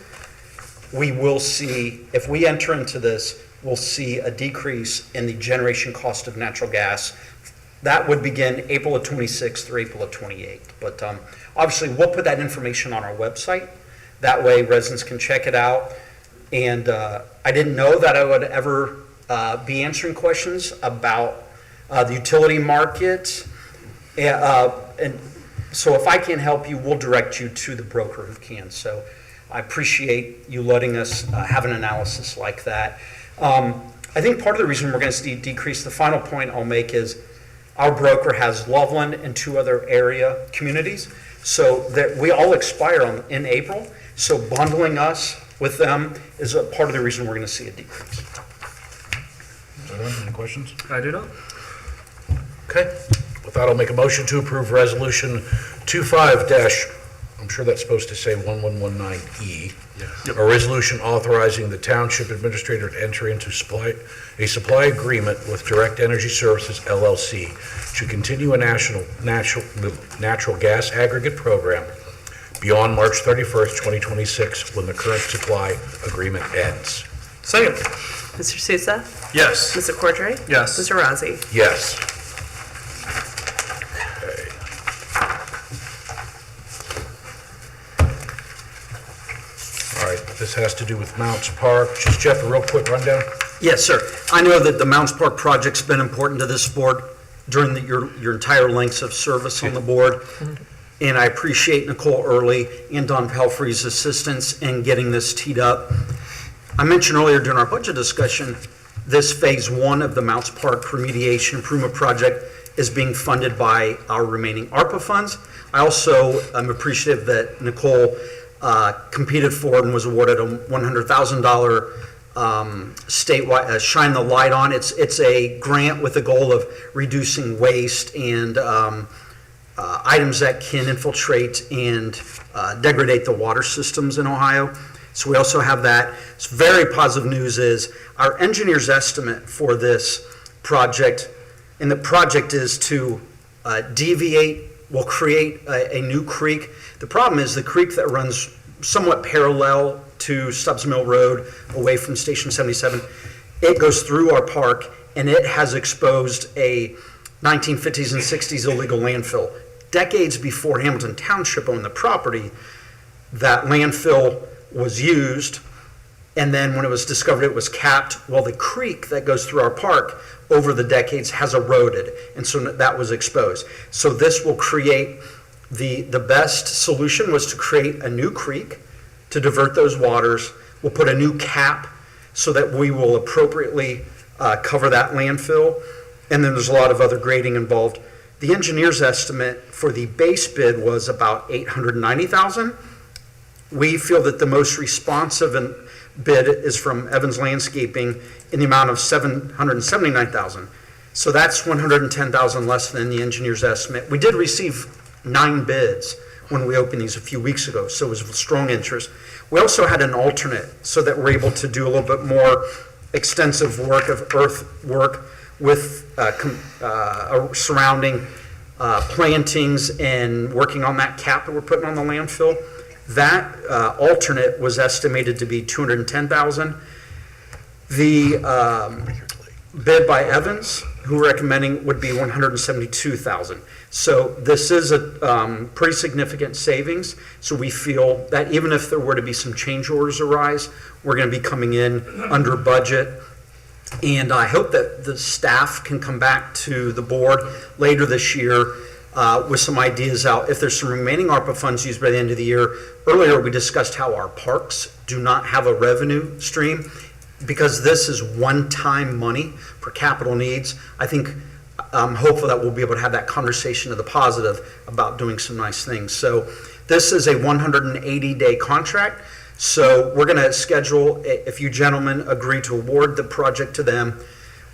we will see, if we enter into this, we'll see a decrease in the generation cost of natural gas. That would begin April of 26th through April of 28th. But obviously, we'll put that information on our website. That way, residents can check it out. And I didn't know that I would ever be answering questions about the utility market. And so if I can help you, we'll direct you to the broker who can. So I appreciate you letting us have an analysis like that. I think part of the reason we're going to see decrease, the final point I'll make is our broker has Loveland and 2 other area communities. So that we all expire in April. So bundling us with them is a part of the reason we're going to see a decrease. Any questions? I do not. Okay. With that, I'll make a motion to approve Resolution 25- I'm sure that's supposed to say 1119E. Yes. A resolution authorizing the township administrator to enter into a supply agreement with Direct Energy Services LLC to continue a natural gas aggregate program beyond March 31st, 2026, when the current supply agreement ends. Second. Mr. Sousa? Yes. Mr. Cordray? Yes. Mr. Rossi? Yes. Okay. All right, this has to do with Mounts Park. Just, Jeff, a real quick rundown? Yes, sir. I know that the Mounts Park project's been important to this board during your entire lengths of service on the board. And I appreciate Nicole Early and Don Pelfrey's assistance in getting this teed up. I mentioned earlier during our budget discussion, this phase 1 of the Mounts Park remediation improvement project is being funded by our remaining ARPA funds. I also am appreciative that Nicole competed for and was awarded a $100,000 statewide Shine the Light on. It's a grant with the goal of reducing waste and items that can infiltrate and degrade the water systems in Ohio. So we also have that. It's very positive news is our engineer's estimate for this project, and the project is to we'll create a new creek. The problem is the creek that runs somewhat parallel to Stubbs Mill Road away from Station 77, it goes through our park and it has exposed a 1950s and 60s illegal landfill. Decades before Hamilton Township owned the property, that landfill was used, and then when it was discovered it was capped. Well, the creek that goes through our park over the decades has eroded, and so that was exposed. So this will create, the best solution was to create a new creek to divert those waters. We'll put a new cap so that we will appropriately cover that landfill. and then there's a lot of other grading involved. The engineer's estimate for the base bid was about $890,000. We feel that the most responsive bid is from Evans Landscaping in the amount of $779,000. So that's $110,000 less than the engineer's estimate. We did receive 9 bids when we opened these a few weeks ago, so it was strong interest. We also had an alternate so that we're able to do a little bit more extensive work of earth work with surrounding plantings and working on that cap that we're putting on the landfill. That alternate was estimated to be $210,000. The bid by Evans, who we're recommending, would be $172,000. So this is a pretty significant savings. So we feel that even if there were to be some change orders arise, we're going to be coming in under budget. And I hope that the staff can come back to the board later this year with some ideas out. If there's some remaining ARPA funds used by the end of the year, earlier we discussed how our parks do not have a revenue stream. Because this is one-time money for capital needs, I think I'm hopeful that we'll be able to have that conversation to the positive about doing some nice things. So this is a 180-day contract. So we're going to schedule, if you gentlemen agree to award the project to them,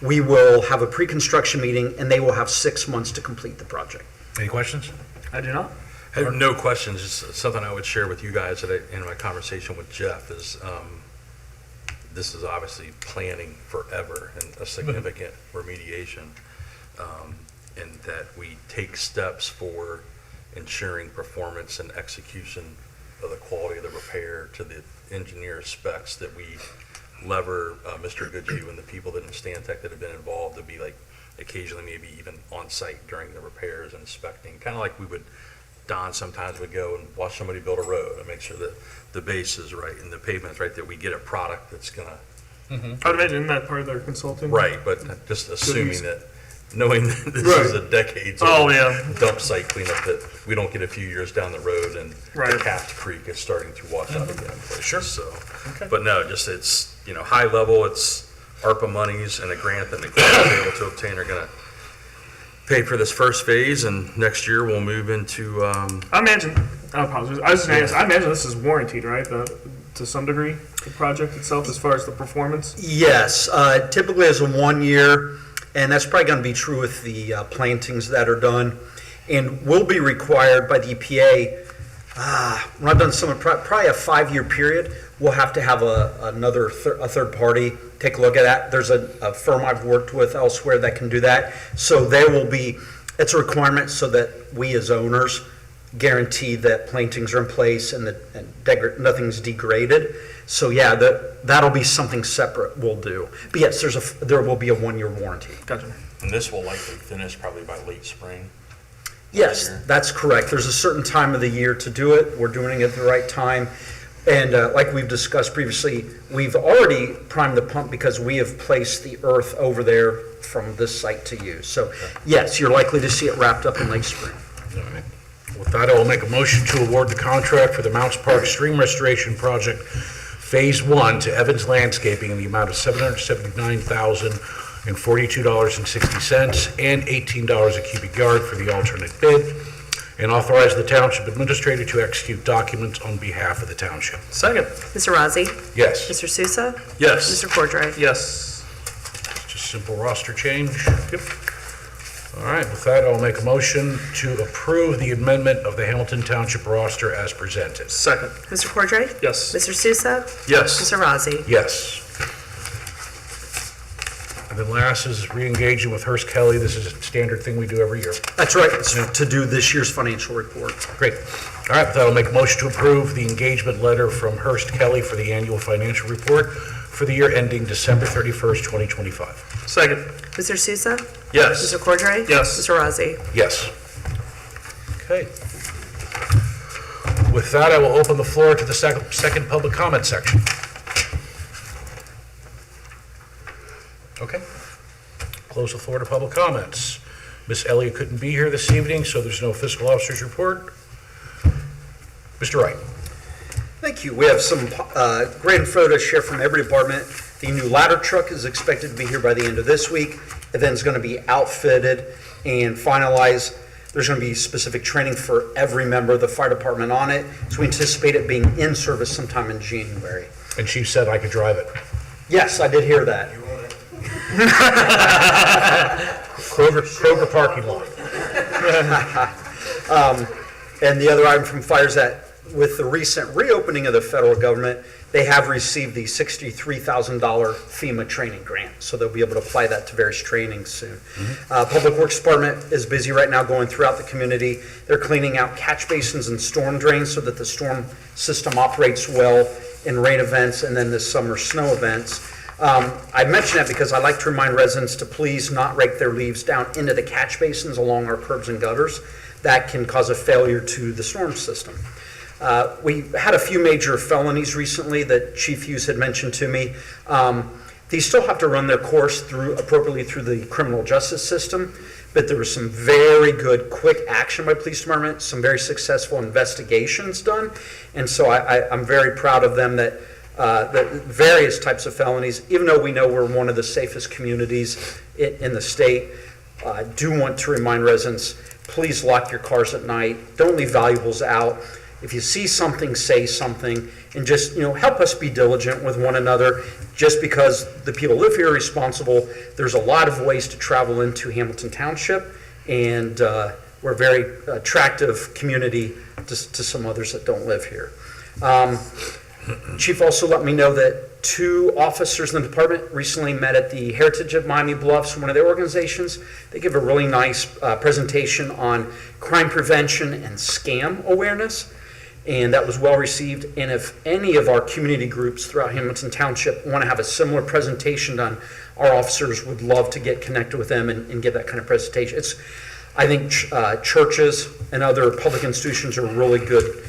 we will have a pre-construction meeting, and they will have 6 months to complete the project. Any questions? I do not. I have no questions, just something I would share with you guys in my conversation with Jeff is, this is obviously planning forever and a significant remediation, and that we take steps for ensuring performance and execution of the quality of the repair to the engineer specs, that we lever Mr. Goodhue and the people that in Stantec that have been involved to be like occasionally maybe even on site during the repairs and inspecting, kind of like we would, Don sometimes would go and watch somebody build a road and make sure that the base is right and the pavement's right, that we get a product that's gonna, I would imagine that part of their consulting. right, but just assuming that, knowing that this Right. is a decades Oh, old yeah. dump site cleanup, that we don't get a few years down the road and the Right. Capped Creek is starting to wash out again. Sure. So, Okay. but no, just it's, high level, it's ARPA monies and a grant that Nicole was able to obtain are gonna pay for this first phase, and next year we'll move into, I imagine, I apologize, I was just gonna ask, I imagine this is warranted, right, to some degree, the project itself, as far as the performance? Yes, typically it's a 1 year, and that's probably going to be true with the plantings that are done. And will be required by the EPA, when I've done some, probably a 5-year period, we'll have to have a third party take a look at that. There's a firm I've worked with elsewhere that can do that. So there will be, it's a requirement so that we as owners guarantee that plantings are in place and that nothing's degraded. So yeah, that'll be something separate we'll do. But yes, there will be a 1-year warranty. Gotcha. and this will likely finish probably by late spring. Yes, that's correct. There's a certain time of the year to do it. We're doing it at the right time. And like we've discussed previously, we've already primed the pump because we have placed the earth over there from this site to use. So yes, you're likely to see it wrapped up in late spring. All right. With that, I will make a motion to award the contract for the Mounts Park Stream Restoration Project Phase 1 to Evans Landscaping in the amount of $779,042.60 and $18 a cubic yard for the alternate bid, and authorize the township administrator to execute documents on behalf of the township. Second. Mr. Razzi? Yes, Mr. Sousa? Yes. Mr. Cordray? Yes. just simple roster change. Yep. All right, with that, I'll make a motion to approve the amendment of the Hamilton Township roster as presented. Second. Mr. Cordray? Yes. Mr. Sousa? Yes. Mr. Razzi? Yes. And then last is re-engaging with Hearst Kelly. This is a standard thing we do every year. That's right, it's to do this year's financial report. Great. All right, with that, I'll make a motion to approve the engagement letter from Hearst Kelly for the annual financial report for the year ending December 31st, 2025. Second. Mr. Sousa? Yes. Mr. Cordray? Yes. Mr. Razzi? Yes. Okay. With that, I will open the floor to the second public comment section. Okay. Close the floor to public comments. Ms. Elliott couldn't be here this evening, so there's no fiscal officer's report. Mr. Wright. Thank you. We have some great info to share from every department. The new ladder truck is expected to be here by the end of this week, event's going to be outfitted and finalized. There's going to be specific training for every member of the fire department on it. So we anticipate it being in service sometime in January. And Chief said I could drive it. Yes, I did hear that. Kroger parking lot. And the other item from fire is that with the recent reopening of the federal government, they have received the $63,000 FEMA training grant. So they'll be able to apply that to various trainings soon. Public Works Department is busy right now going throughout the community. They're cleaning out catch basins and storm drains so that the storm system operates well in rain events and then this summer snow events. I mention that because I like to remind residents to please not rake their leaves down into the catch basins along our curbs and gutters. That can cause a failure to the storm system. We had a few major felonies recently that Chief Hughes had mentioned to me. These still have to run their course appropriately through the criminal justice system, but there was some very good quick action by police department, some very successful investigations done, and so I'm very proud of them that various types of felonies, even though we know we're one of the safest communities in the state, I do want to remind residents, please lock your cars at night. Don't leave valuables out. If you see something, say something, and just, help us be diligent with one another. Just because the people live here are responsible, there's a lot of ways to travel into Hamilton Township, and we're a very attractive community to some others that don't live here. Chief also let me know that 2 officers in the department recently met at the Heritage of Miami Bluffs, one of their organizations. They give a really nice presentation on crime prevention and scam awareness, and that was well received. And if any of our community groups throughout Hamilton Township want to have a similar presentation done, our officers would love to get connected with them and give that kind of presentation. I think churches and other public institutions are a really good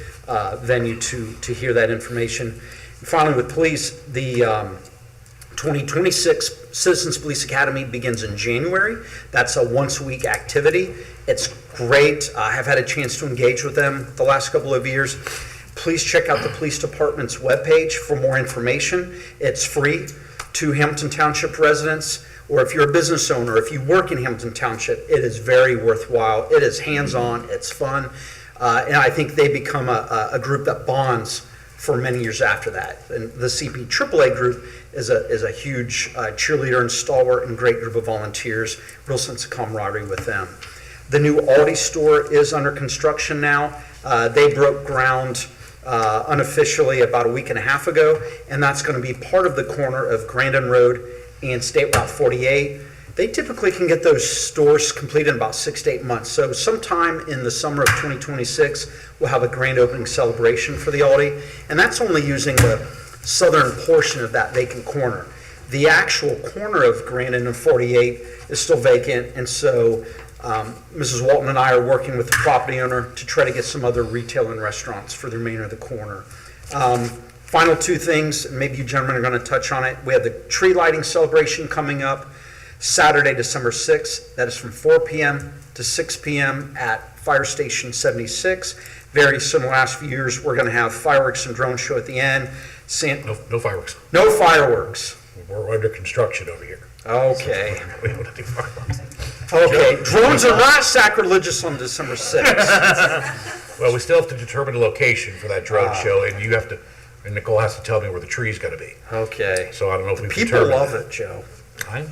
venue to hear that information. And finally, with police, the 2026 Citizens Police Academy begins in January. That's a once-a-week activity. It's great. I have had a chance to engage with them the last couple of years. Please check out the police department's webpage for more information. It's free to Hamilton Township residents, or if you're a business owner, if you work in Hamilton Township, it is very worthwhile. It is hands-on, it's fun, and I think they become a group that bonds for many years after that. And the CP AAA group is a huge cheerleader and stalwart and great group of volunteers, real sense of camaraderie with them. The new Aldi store is under construction now. They broke ground unofficially about a week and a half ago, and that's going to be part of the corner of Grandin Road and State Route 48. They typically can get those stores completed in about 6 to 8 months. So sometime in the summer of 2026, we'll have a grand opening celebration for the Aldi, and that's only using the southern portion of that vacant corner. The actual corner of Grandin and 48 is still vacant, and so Mrs. Walton and I are working with the property owner to try to get some other retail and restaurants for the remainder of the corner. Final 2 things, and maybe you gentlemen are going to touch on it. We have the tree lighting celebration coming up Saturday, December 6th. That is from 4 p.m. to 6 p.m. at Fire Station 76. Very similar last few years. We're going to have fireworks and drone show at the end. No fireworks. No fireworks. We're under construction over here. Okay. We don't have to do fireworks. Okay. Drones are not sacrilegious on December 6th. Well, we still have to determine the location for that drone show, and and Nicole has to tell me where the tree's gonna be. Okay. So I don't know if we've People determined. love it, Joe. I'm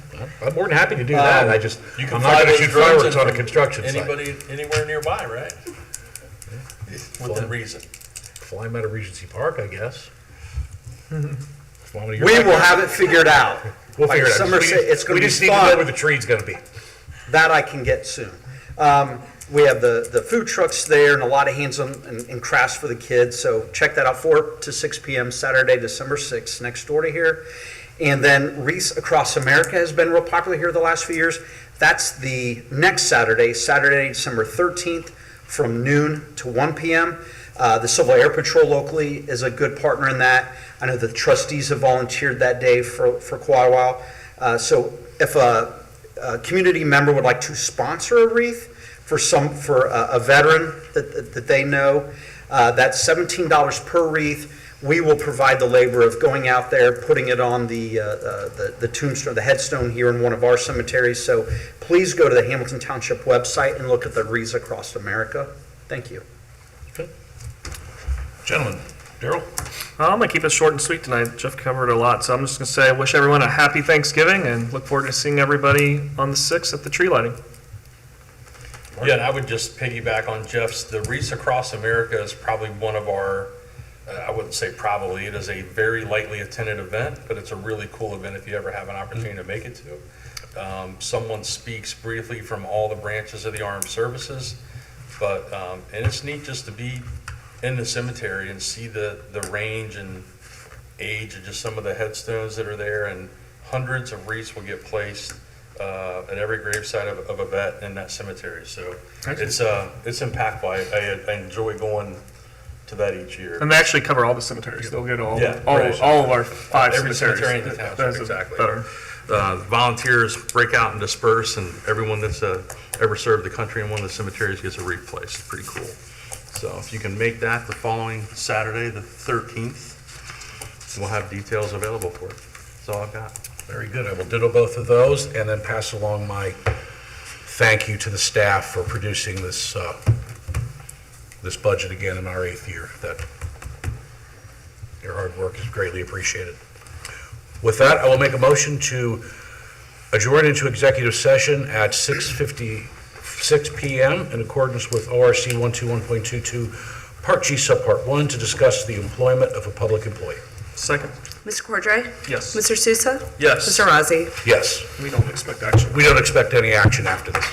more than happy to do that. I'm You can not fly gonna those shoot drones fireworks in on a from construction site. Anybody, anywhere nearby, right? Within reason. Fly them out of Regency Park, I guess. We will have it figured out. We'll figure it out. Summer, it's going We to be just need to know fun. where the tree's gonna be. That I can get soon. We have the food trucks there and a lot of hands-on and crafts for the kids. So check that out, 4 to 6 p.m. Saturday, December 6th, next door to here. And then Wreaths Across America has been real popular here the last few years. That's the next Saturday, December 13th, from noon to 1 p.m. The Civil Air Patrol locally is a good partner in that. I know the trustees have volunteered that day for quite a while. So if a community member would like to sponsor a wreath for a veteran that they know, that's $17 per wreath. We will provide the labor of going out there, putting it on the tombstone, the headstone here in one of our cemeteries. So please go to the Hamilton Township website and look at the wreaths across America. Thank you. Gentlemen, Daryl? I'm gonna keep it short and sweet tonight. Jeff covered a lot, so I'm just gonna say I wish everyone a happy Thanksgiving and look forward to seeing everybody on the 6th at the tree lighting. Yeah, and I would just piggyback on Jeff's, the Wreaths Across America is probably one of our, I wouldn't say probably, it is a very lightly attended event, but it's a really cool event if you ever have an opportunity to make it to. Someone speaks briefly from all the branches of the armed services, but, and it's neat just to be in the cemetery and see the range and age of just some of the headstones that are there, and hundreds of wreaths will get placed at every gravesite of a vet in that cemetery. So it's impactful. I enjoy going to that each year. And they actually cover all the cemeteries. They'll get all Yeah, all, right. all of our 5 Every cemeteries. cemetery in the township, That's exactly. better. Volunteers break out and disperse, and everyone that's ever served the country in one of the cemeteries gets a wreath placed. It's pretty cool. So if you can make that the following Saturday, the 13th, we'll have details available for it. That's all I've got. Very good. I will ditto both of those and then pass along my thank you to the staff for producing this, this budget again in our 8th year. That your hard work is greatly appreciated. With that, I will make a motion to adjourn into executive session at 6:56 p.m. in accordance with ORC 121.22 Part G Subpart 1 to discuss the employment of a public employee. Second. Mr. Cordray? Yes. Mr. Sousa? Yes. Mr. Rozzi? Yes, We don't expect action. we don't expect any action after this.